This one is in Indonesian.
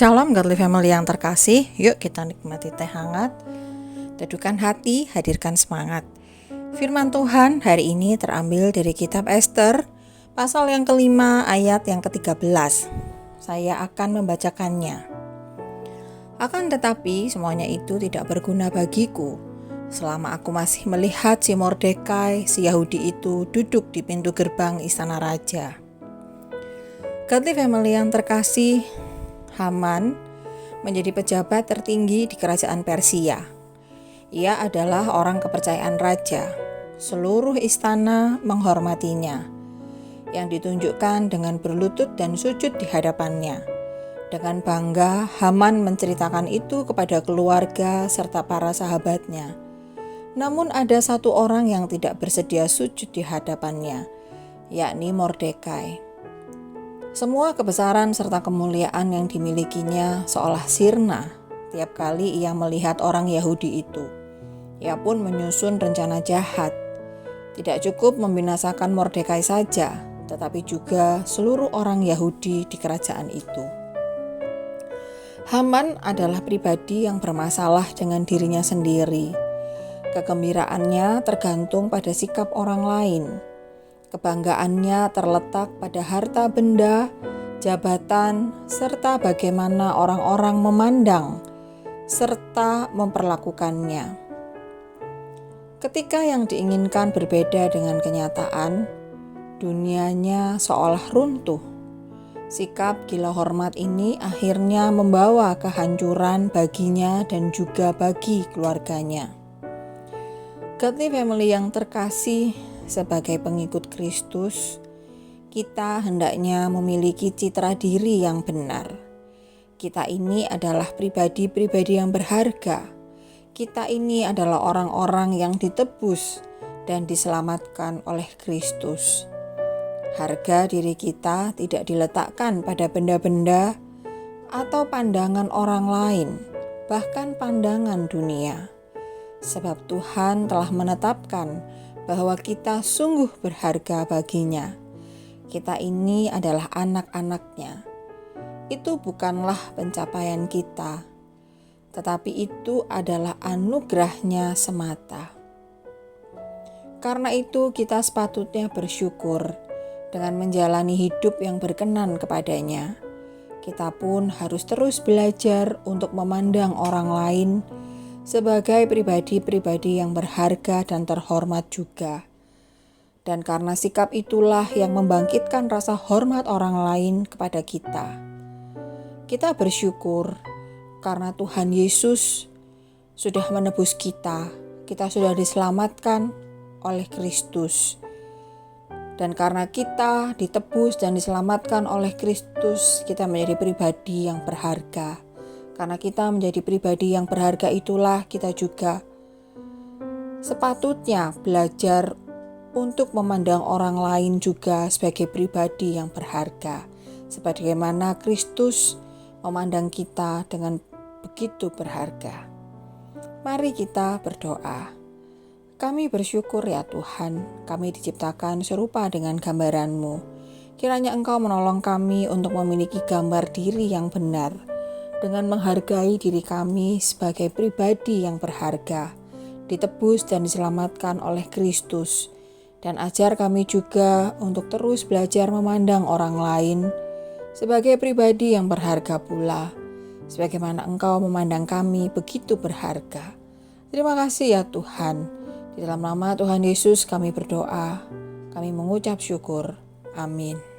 Shalom Godly Family yang terkasih, yuk kita nikmati teh hangat, teduhkan hati, hadirkan semangat. Firman Tuhan hari ini terambil dari kitab Ester, pasal yang kelima ayat yang ke-13. Saya akan membacakannya. Akan tetapi semuanya itu tidak berguna bagiku, selama aku masih melihat si Mordekai, si Yahudi itu duduk di pintu gerbang istana raja. Godly Family yang terkasih, Haman menjadi pejabat tertinggi di kerajaan Persia. Ia adalah orang kepercayaan raja. Seluruh istana menghormatinya, yang ditunjukkan dengan berlutut dan sujud di hadapannya. Dengan bangga, Haman menceritakan itu kepada keluarga serta para sahabatnya. Namun ada satu orang yang tidak bersedia sujud di hadapannya, yakni Mordekai. Semua kebesaran serta kemuliaan yang dimilikinya seolah sirna tiap kali ia melihat orang Yahudi itu. Ia pun menyusun rencana jahat. Tidak cukup membinasakan Mordekai saja, tetapi juga seluruh orang Yahudi di kerajaan itu. Haman adalah pribadi yang bermasalah dengan dirinya sendiri. Kegembiraannya tergantung pada sikap orang lain. Kebanggaannya terletak pada harta benda, jabatan, serta bagaimana orang-orang memandang serta memperlakukannya. Ketika yang diinginkan berbeda dengan kenyataan, dunianya seolah runtuh. Sikap gila hormat ini akhirnya membawa kehancuran baginya dan juga bagi keluarganya. Godly Family yang terkasih, sebagai pengikut Kristus, kita hendaknya memiliki citra diri yang benar. Kita ini adalah pribadi-pribadi yang berharga. Kita ini adalah orang-orang yang ditebus dan diselamatkan oleh Kristus. Harga diri kita tidak diletakkan pada benda-benda atau pandangan orang lain, bahkan pandangan dunia. Sebab Tuhan telah menetapkan bahwa kita sungguh berharga baginya. Kita ini adalah anak-anaknya. Itu bukanlah pencapaian kita, tetapi itu adalah anugerahnya semata. Karena itu kita sepatutnya bersyukur dengan menjalani hidup yang berkenan kepadanya. Kita pun harus terus belajar untuk memandang orang lain sebagai pribadi-pribadi yang berharga dan terhormat juga. Dan karena sikap itulah yang membangkitkan rasa hormat orang lain kepada kita. Kita bersyukur karena Tuhan Yesus sudah menebus kita. Kita sudah diselamatkan oleh Kristus. Dan karena kita ditebus dan diselamatkan oleh Kristus, kita menjadi pribadi yang berharga. Karena kita menjadi pribadi yang berharga itulah kita juga sepatutnya belajar untuk memandang orang lain juga sebagai pribadi yang berharga. Sebagaimana Kristus memandang kita dengan begitu berharga. Mari kita berdoa. Kami bersyukur ya Tuhan, kami diciptakan serupa dengan gambaran-Mu. Kiranya Engkau menolong kami untuk memiliki gambar diri yang benar, dengan menghargai diri kami sebagai pribadi yang berharga, ditebus dan diselamatkan oleh Kristus, dan ajar kami juga untuk terus belajar memandang orang lain sebagai pribadi yang berharga pula, sebagaimana Engkau memandang kami begitu berharga. Terima kasih ya Tuhan. Di dalam nama Tuhan Yesus kami berdoa, kami mengucap syukur. Amin.